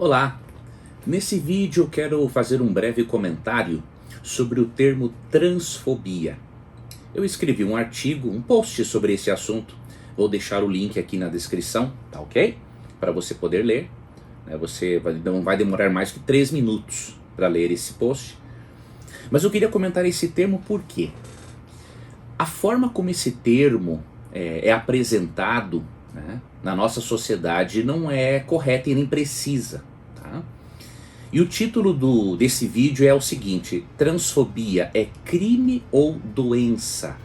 Olá, nesse vídeo eu quero fazer um breve comentário sobre o termo transfobia. Eu escrevi um artigo, um post sobre esse assunto, vou deixar o link aqui na descrição, tá ok? Para você poder ler, não vai demorar mais que 3 minutos para ler esse post. Mas eu queria comentar esse termo porque a forma como esse termo é apresentado, né, na nossa sociedade não é correta e nem precisa. Tá? E o título desse vídeo é o seguinte: transfobia é crime ou doença?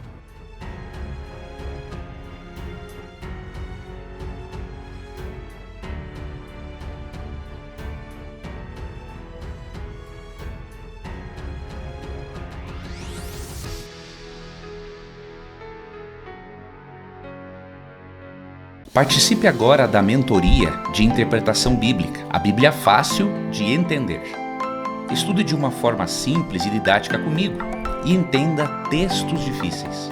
Participe agora da mentoria de interpretação bíblica, a Bíblia fácil de entender. Estude de uma forma simples e didática comigo e entenda textos difíceis.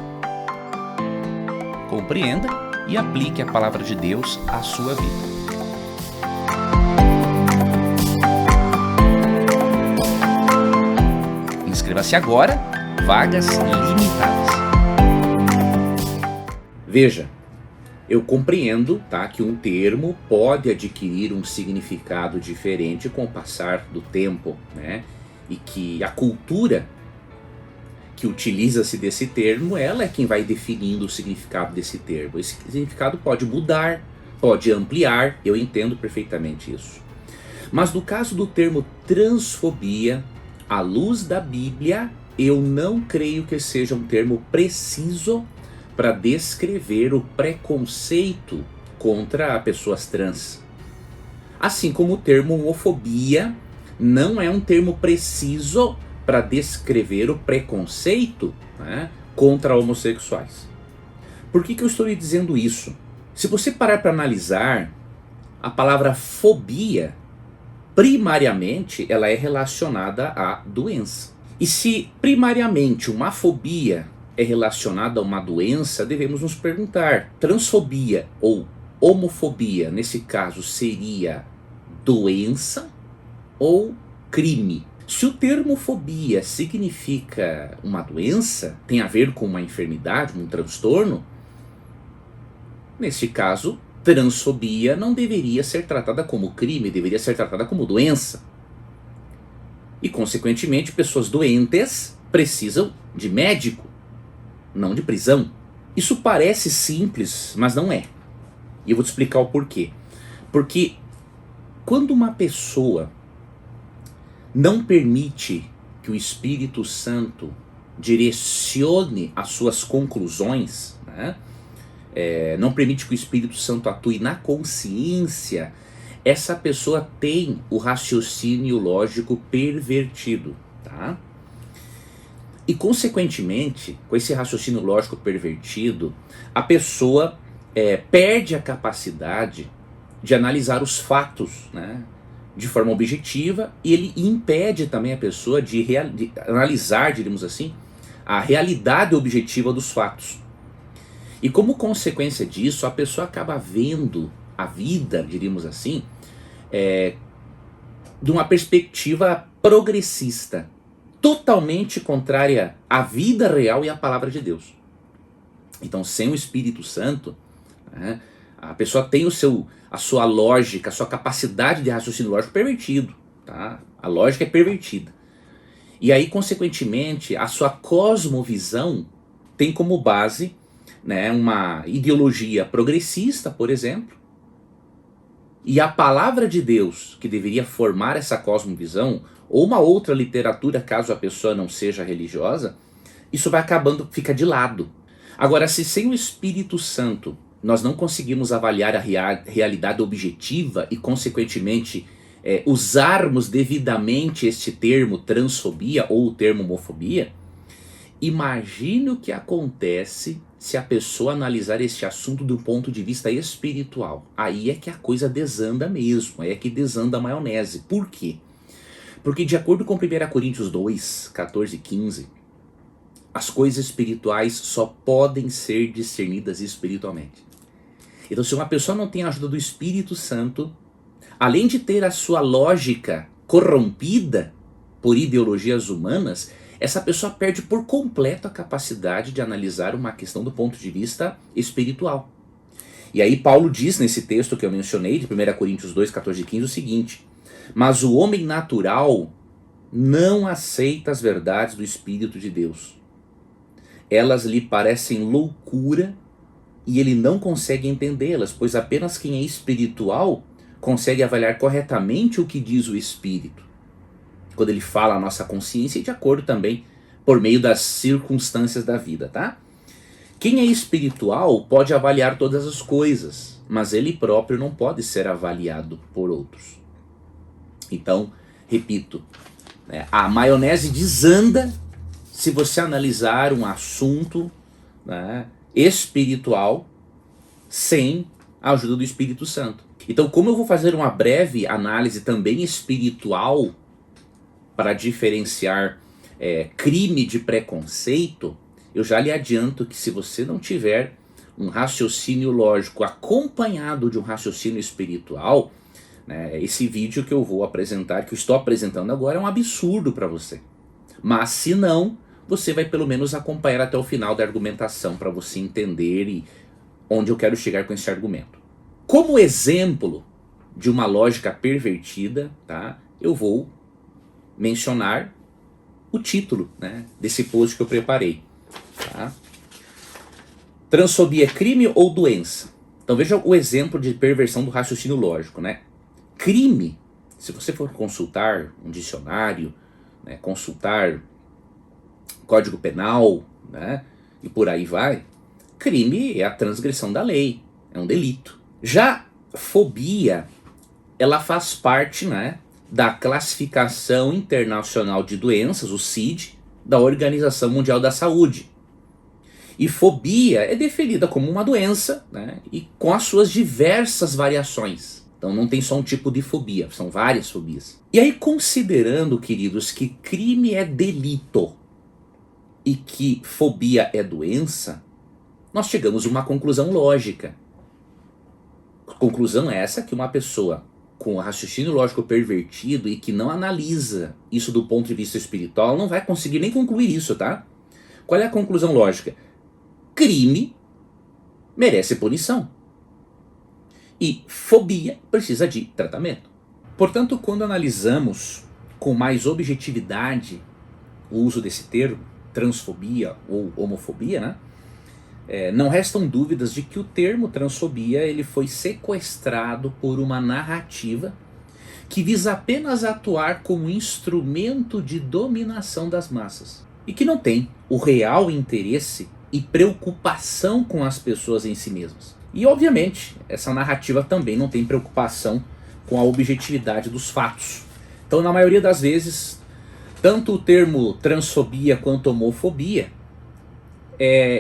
Compreenda e aplique a palavra de Deus à sua vida. Inscreva-se agora, vagas limitadas. Veja, eu compreendo, tá, que um termo pode adquirir um significado diferente com o passar do tempo, né? E que a cultura que utiliza-se desse termo, ela é quem vai definindo o significado desse termo. Esse significado pode mudar, pode ampliar, eu entendo perfeitamente isso. Mas no caso do termo transfobia, à luz da Bíblia, eu não creio que seja um termo preciso para descrever o preconceito contra pessoas trans. Assim como o termo homofobia não é um termo preciso para descrever o preconceito, né, contra homossexuais. Por que eu estou lhe dizendo isso? Se você parar para analisar, a palavra fobia, primariamente, ela é relacionada à doença. E se primariamente uma fobia é relacionada a uma doença, devemos nos perguntar: transfobia ou homofobia, nesse caso, seria doença ou crime? Se o termo fobia significa uma doença, tem a ver com uma enfermidade, um transtorno, nesse caso, transfobia não deveria ser tratada como crime, deveria ser tratada como doença. E, consequentemente, pessoas doentes precisam de médico, não de prisão. Isso parece simples, mas não é. E eu vou te explicar o porquê. Porque quando uma pessoa não permite que o Espírito Santo direcione as suas conclusões, né? Não permite que o Espírito Santo atue na consciência, essa pessoa tem o raciocínio lógico pervertido, tá? E, consequentemente, com esse raciocínio lógico pervertido, a pessoa perde a capacidade de analisar os fatos, né, de forma objetiva, e ele impede também a pessoa de analisar, diríamos assim, a realidade objetiva dos fatos. E como consequência disso, a pessoa acaba vendo a vida, diríamos assim, de uma perspectiva progressista, totalmente contrária à vida real e à palavra de Deus. Então, sem o Espírito Santo, né, a pessoa tem a sua lógica, a sua capacidade de raciocínio lógico pervertido. Tá? A lógica é pervertida. E aí, consequentemente, a sua cosmovisão tem como base, né, uma ideologia progressista, por exemplo. E a palavra de Deus, que deveria formar essa cosmovisão, ou uma outra literatura, caso a pessoa não seja religiosa, isso vai acabando, fica de lado. Agora, se sem o Espírito Santo nós não conseguimos avaliar a realidade objetiva e, consequentemente, usarmos devidamente este termo transfobia ou o termo homofobia, imagine o que acontece se a pessoa analisar este assunto do ponto de vista espiritual. Aí é que a coisa desanda mesmo, aí é que desanda a maionese. Por quê? Porque, de acordo com 1 Coríntios 2, 14 e 15, as coisas espirituais só podem ser discernidas espiritualmente. Então, se uma pessoa não tem a ajuda do Espírito Santo, além de ter a sua lógica corrompida por ideologias humanas, essa pessoa perde por completo a capacidade de analisar uma questão do ponto de vista espiritual. E aí Paulo diz nesse texto que eu mencionei, de 1 Coríntios 2, 14 e 15, o seguinte: mas o homem natural não aceita as verdades do Espírito de Deus. Elas lhe parecem loucura e ele não consegue entendê-las, pois apenas quem é espiritual consegue avaliar corretamente o que diz o Espírito, quando ele fala a nossa consciência e de acordo também por meio das circunstâncias da vida, tá? Quem é espiritual pode avaliar todas as coisas, mas ele próprio não pode ser avaliado por outros. Então, repito, a maionese desanda se você analisar um assunto, né, espiritual sem a ajuda do Espírito Santo. Então, como eu vou fazer uma breve análise também espiritual para diferenciar crime de preconceito, eu já lhe adianto que se você não tiver um raciocínio lógico acompanhado de um raciocínio espiritual, né, esse vídeo que eu vou apresentar, que eu estou apresentando agora, é um absurdo para você. Mas se não, você vai pelo menos acompanhar até o final da argumentação para você entender e onde eu quero chegar com esse argumento. Como exemplo de uma lógica pervertida, tá, eu vou mencionar o título, né, desse post que eu preparei. Tá? Transfobia é crime ou doença? Então veja o exemplo de perversão do raciocínio lógico, né? Crime, se você for consultar um dicionário, né, consultar Código Penal, né, e por aí vai, crime é a transgressão da lei, é um delito. Já fobia, ela faz parte, né, da Classificação Internacional de Doenças, o CID, da Organização Mundial da Saúde. E fobia é definida como uma doença, né, e com as suas diversas variações. Então não tem só um tipo de fobia, são várias fobias. E aí, considerando, queridos, que crime é delito e que fobia é doença, nós chegamos a uma conclusão lógica. Conclusão essa que uma pessoa com raciocínio lógico pervertido e que não analisa isso do ponto de vista espiritual não vai conseguir nem concluir isso, tá? Qual é a conclusão lógica? Crime merece punição. E fobia precisa de tratamento. Portanto, quando analisamos com mais objetividade o uso desse termo, transfobia ou homofobia, né? Não restam dúvidas de que o termo transfobia ele foi sequestrado por uma narrativa que visa apenas atuar como instrumento de dominação das massas e que não tem o real interesse e preocupação com as pessoas em si mesmas. E obviamente essa narrativa também não tem preocupação com a objetividade dos fatos. Então, na maioria das vezes, tanto o termo transfobia quanto homofobia,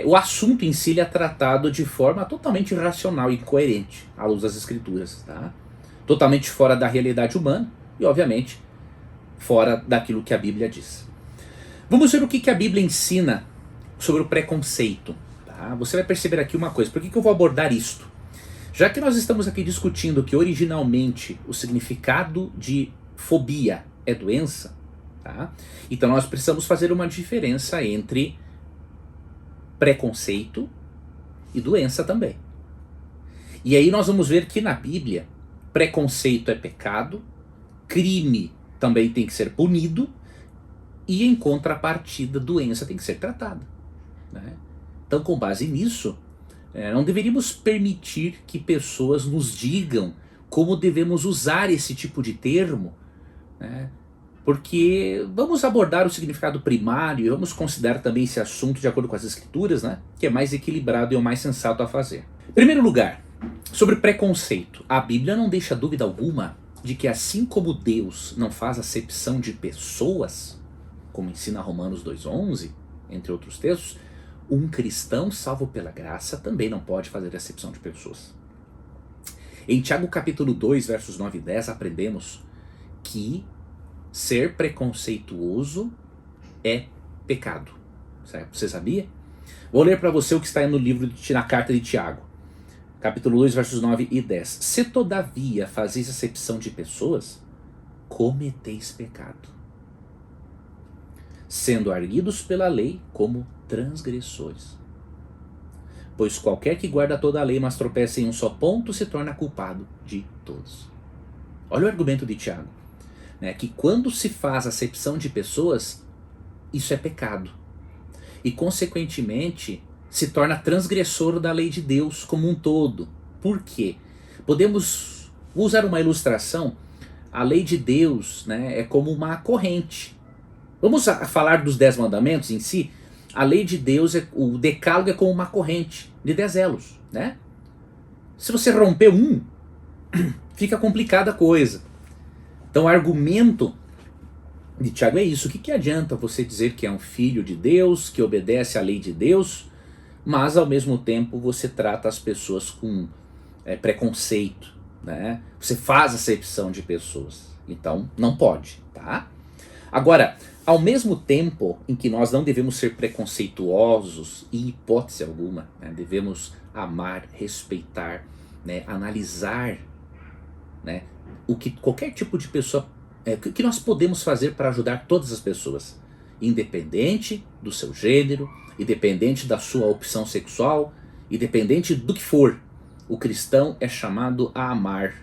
o assunto em si ele é tratado de forma totalmente irracional e incoerente à luz das escrituras, tá? Totalmente fora da realidade humana e obviamente fora daquilo que a Bíblia diz. Vamos ver o que a Bíblia ensina sobre o preconceito. Tá? Você vai perceber aqui uma coisa. Por que eu vou abordar isto? Já que nós estamos aqui discutindo que originalmente o significado de fobia é doença, tá? Então nós precisamos fazer uma diferença entre preconceito e doença também. E aí nós vamos ver que na Bíblia preconceito é pecado, crime também tem que ser punido e em contrapartida doença tem que ser tratada, né? Então, com base nisso, não deveríamos permitir que pessoas nos digam como devemos usar esse tipo de termo, né? Porque vamos abordar o significado primário e vamos considerar também esse assunto de acordo com as escrituras, né? Que é mais equilibrado e é o mais sensato a fazer. Em primeiro lugar, sobre preconceito. A Bíblia não deixa dúvida alguma de que assim como Deus não faz acepção de pessoas, como ensina Romanos 2,11, entre outros textos, um cristão salvo pela graça também não pode fazer acepção de pessoas. Em Tiago capítulo 2, versos 9 e 10, aprendemos que ser preconceituoso é pecado. Certo? Você sabia? Vou ler para você o que está no livro, na carta de Tiago. capítulo 2, versos 9 e 10. Se todavia fazeis acepção de pessoas, cometeis pecado, sendo arguidos pela lei como transgressores. Pois qualquer que guarda toda a lei, mas tropeça em um só ponto, se torna culpado de todos. Olha o argumento de Tiago, né, que quando se faz acepção de pessoas, isso é pecado. E consequentemente se torna transgressor da lei de Deus como um todo. Por quê? Podemos usar uma ilustração. A lei de Deus, né, é como uma corrente. Vamos falar dos 10 mandamentos em si. A lei de Deus, o decálogo é como uma corrente de 10 elos, né? Se você romper um, fica complicada a coisa. Então o argumento de Tiago é isso. O que adianta você dizer que é um filho de Deus, que obedece à lei de Deus, mas ao mesmo tempo você trata as pessoas com preconceito, né? Você faz acepção de pessoas. Então não pode, tá? Agora, ao mesmo tempo em que nós não devemos ser preconceituosos, em hipótese alguma, né, devemos amar, respeitar, né, analisar, né, o que qualquer tipo de pessoa, o que nós podemos fazer para ajudar todas as pessoas, independente do seu gênero, independente da sua opção sexual, independente do que for. O cristão é chamado a amar,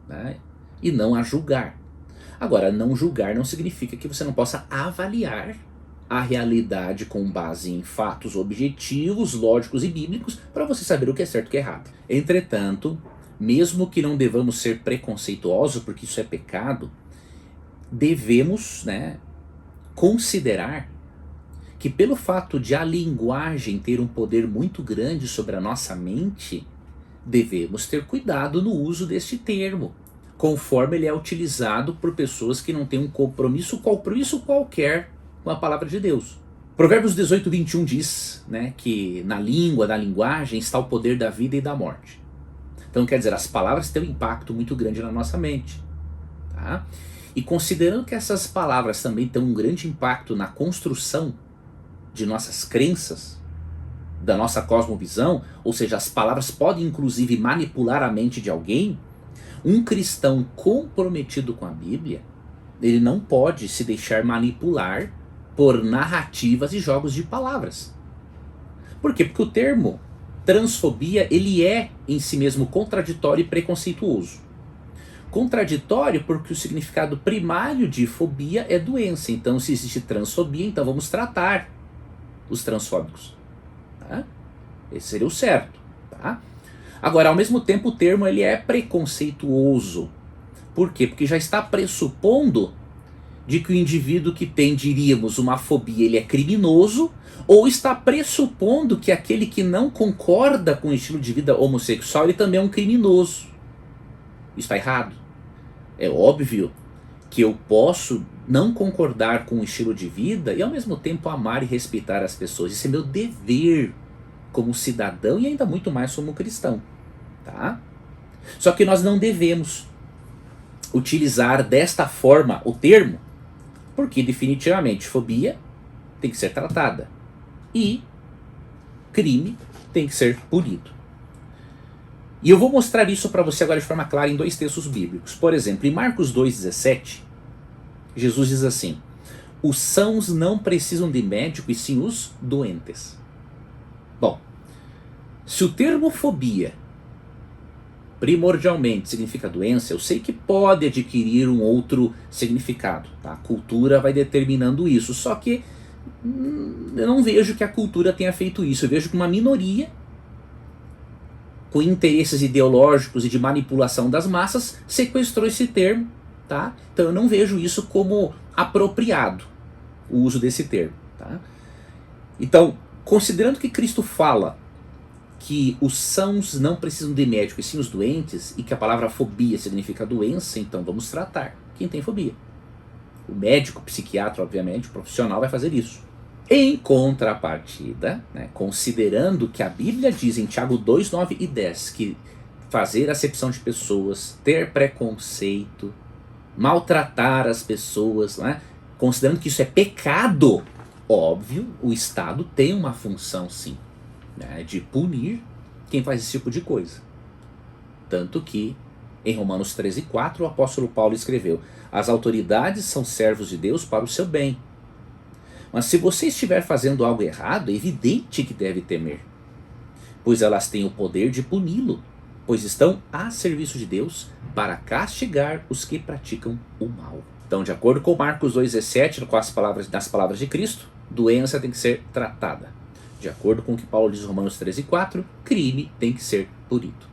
né, e não a julgar. Agora, não julgar não significa que você não possa avaliar a realidade com base em fatos objetivos, lógicos e bíblicos, para você saber o que é certo e o que é errado. Entretanto, mesmo que não devamos ser preconceituosos, porque isso é pecado, devemos, né, considerar que pelo fato de a linguagem ter um poder muito grande sobre a nossa mente, devemos ter cuidado no uso deste termo, conforme ele é utilizado por pessoas que não têm um compromisso qualquer com a palavra de Deus. Provérbios 18, 21 diz, né, que na linguagem está o poder da vida e da morte. Então quer dizer, as palavras têm um impacto muito grande na nossa mente. Tá? E considerando que essas palavras também têm um grande impacto na construção de nossas crenças, da nossa cosmovisão, ou seja, as palavras podem inclusive manipular a mente de alguém, um cristão comprometido com a Bíblia, ele não pode se deixar manipular por narrativas e jogos de palavras. Por quê? Porque o termo transfobia, ele é em si mesmo contraditório e preconceituoso. Contraditório porque o significado primário de fobia é doença. Então, se existe transfobia, então vamos tratar os transfóbicos. Tá? Esse seria o certo. Tá? Agora, ao mesmo tempo, o termo ele é preconceituoso. Por quê? Porque já está pressupondo de que o indivíduo que tem, diríamos, uma fobia, ele é criminoso, ou está pressupondo que aquele que não concorda com o estilo de vida homossexual, ele também é um criminoso. Isso está errado. É óbvio que eu posso não concordar com o estilo de vida e ao mesmo tempo amar e respeitar as pessoas. Isso é meu dever como cidadão e ainda muito mais como cristão. Tá? Só que nós não devemos utilizar desta forma o termo, porque definitivamente fobia tem que ser tratada e crime tem que ser punido. E eu vou mostrar isso para você agora de forma clara em 2 textos bíblicos. Por exemplo, em Marcos 2,17, Jesus diz assim: os sãos não precisam de médico e sim os doentes. Bom, se o termo fobia primordialmente significa doença, eu sei que pode adquirir um outro significado. Tá? A cultura vai determinando isso, só que eu não vejo que a cultura tenha feito isso. Eu vejo que uma minoria com interesses ideológicos e de manipulação das massas sequestrou esse termo. Tá? Então eu não vejo isso como apropriado, o uso desse termo. Tá? Então, considerando que Cristo fala que os sãos não precisam de médico e sim os doentes, e que a palavra fobia significa doença, então vamos tratar quem tem fobia. O médico, o psiquiatra, obviamente, o profissional vai fazer isso. Em contrapartida, né, considerando que a Bíblia diz em Tiago 2, 9 e 10 que fazer acepção de pessoas, ter preconceito, maltratar as pessoas, né, considerando que isso é pecado, óbvio, o Estado tem uma função sim, né, de punir quem faz esse tipo de coisa. Tanto que, em Romanos 13:4, o apóstolo Paulo escreveu: as autoridades são servos de Deus para o seu bem. Mas se você estiver fazendo algo errado, é evidente que deve temer, pois elas têm o poder de puni-lo, pois estão a serviço de Deus para castigar os que praticam o mal. Então, de acordo com Marcos 2,17, nas palavras de Cristo, doença tem que ser tratada. De acordo com o que Paulo diz em Romanos 13:4, crime tem que ser punido.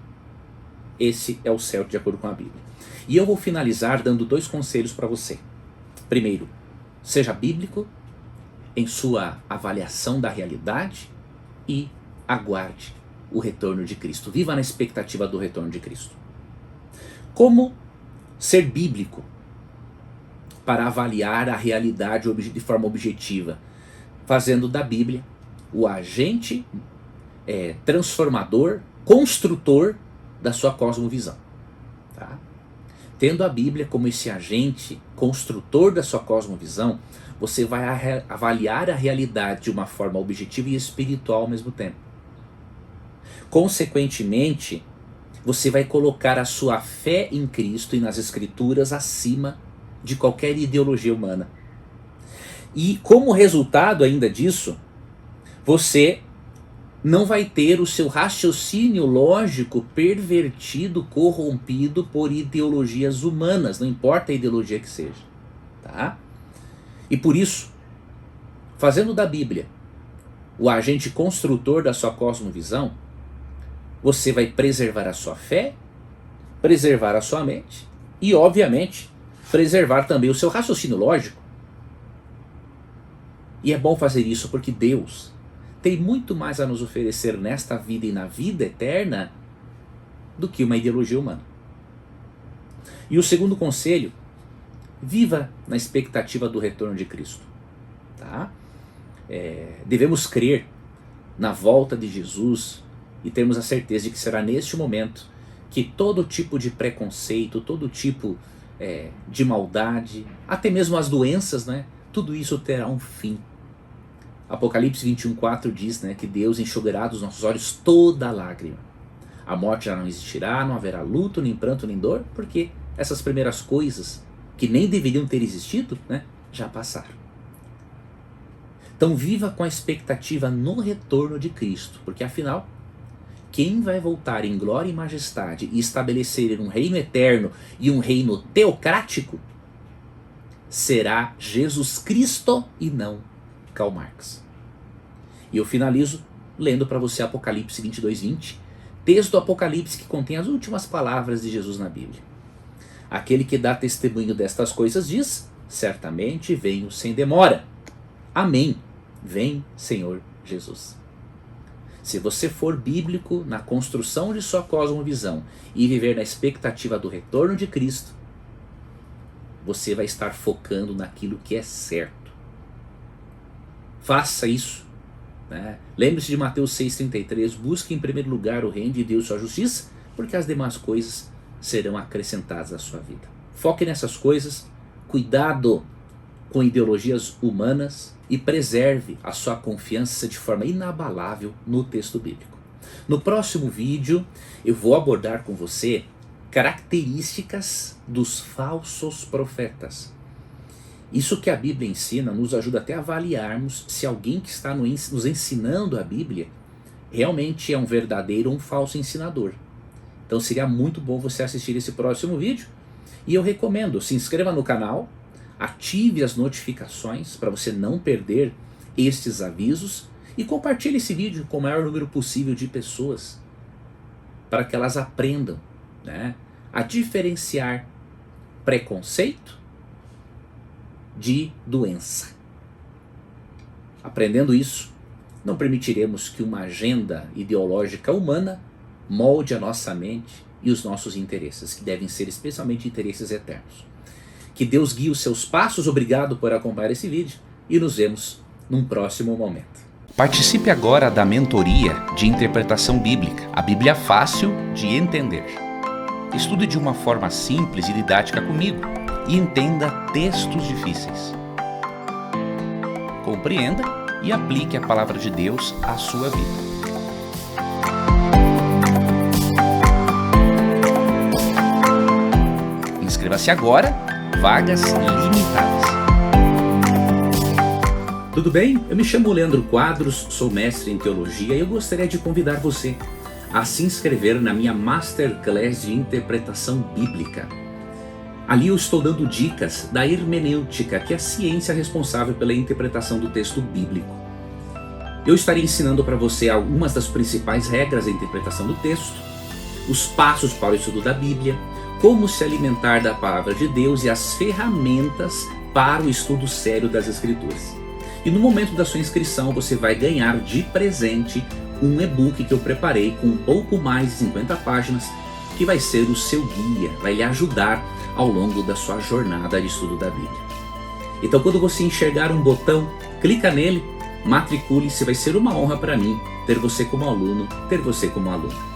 Esse é o certo de acordo com a Bíblia. E eu vou finalizar dando 2 conselhos para você. Primeiro, seja bíblico em sua avaliação da realidade e aguarde o retorno de Cristo. Viva na expectativa do retorno de Cristo. Como ser bíblico para avaliar a realidade de forma objetiva? Fazendo da Bíblia o agente transformador, construtor da sua cosmovisão. Tá? Tendo a Bíblia como esse agente construtor da sua cosmovisão, você vai avaliar a realidade de uma forma objetiva e espiritual ao mesmo tempo. Consequentemente, você vai colocar a sua fé em Cristo e nas Escrituras acima de qualquer ideologia humana. E como resultado ainda disso, você não vai ter o seu raciocínio lógico pervertido, corrompido por ideologias humanas, não importa a ideologia que seja. Tá? E por isso, fazendo da Bíblia o agente construtor da sua cosmovisão, você vai preservar a sua fé, preservar a sua mente e, obviamente, preservar também o seu raciocínio lógico. E é bom fazer isso porque Deus tem muito mais a nos oferecer nesta vida e na vida eterna do que uma ideologia humana. E o segundo conselho, viva na expectativa do retorno de Cristo. Tá? Devemos crer na volta de Jesus e termos a certeza de que será neste momento que todo tipo de preconceito, todo tipo de maldade, até mesmo as doenças, né, tudo isso terá um fim. Apocalipse 21:4 diz, né, que Deus enxugará dos nossos olhos toda lágrima. A morte já não existirá, não haverá luto, nem pranto, nem dor, porque essas primeiras coisas que nem deveriam ter existido, né, já passaram. Então viva com a expectativa no retorno de Cristo, porque afinal, quem vai voltar em glória e majestade e estabelecer um reino eterno e um reino teocrático será Jesus Cristo e não Karl Marx. E eu finalizo lendo para você Apocalipse 22:20, texto do Apocalipse que contém as últimas palavras de Jesus na Bíblia. Aquele que dá testemunho destas coisas diz: certamente venho sem demora. Amém. Vem, Senhor Jesus. Se você for bíblico na construção de sua cosmovisão e viver na expectativa do retorno de Cristo, você vai estar focando naquilo que é certo. Faça isso. Né? Lembre-se de Mateus 6,33, busque em primeiro lugar o reino de Deus e sua justiça, porque as demais coisas serão acrescentadas à sua vida. Foque nessas coisas, cuidado com ideologias humanas e preserve a sua confiança de forma inabalável no texto bíblico. No próximo vídeo eu vou abordar com você características dos falsos profetas. Isso que a Bíblia ensina nos ajuda até a avaliarmos se alguém que está nos ensinando a Bíblia realmente é um verdadeiro ou um falso ensinador. Então seria muito bom você assistir esse próximo vídeo. E eu recomendo, se inscreva no canal, ative as notificações para você não perder estes avisos e compartilhe esse vídeo com o maior número possível de pessoas para que elas aprendam, né, a diferenciar preconceito de doença. Aprendendo isso, não permitiremos que uma agenda ideológica humana molde a nossa mente e os nossos interesses, que devem ser especialmente interesses eternos. Que Deus guie os seus passos. Obrigado por acompanhar esse vídeo e nos vemos num próximo momento. Participe agora da mentoria de interpretação bíblica, a Bíblia fácil de entender. Estude de uma forma simples e didática comigo e entenda textos difíceis. Compreenda e aplique a palavra de Deus à sua vida. Inscreva-se agora, vagas limitadas. Tudo bem? Eu me chamo Leandro Quadros, sou mestre em teologia e eu gostaria de convidar você a se inscrever na minha Masterclass de Interpretação Bíblica. Ali eu estou dando dicas da hermenêutica, que é a ciência responsável pela interpretação do texto bíblico. Eu estarei ensinando para você algumas das principais regras da interpretação do texto, os passos para o estudo da Bíblia, como se alimentar da palavra de Deus e as ferramentas para o estudo sério das Escrituras. E no momento da sua inscrição você vai ganhar de presente um e-book que eu preparei com um pouco mais de 50 páginas, que vai ser o seu guia, vai lhe ajudar ao longo da sua jornada de estudo da Bíblia. Então quando você enxergar um botão, clica nele, matricule-se, vai ser uma honra para mim ter você como aluno, ter você como aluna.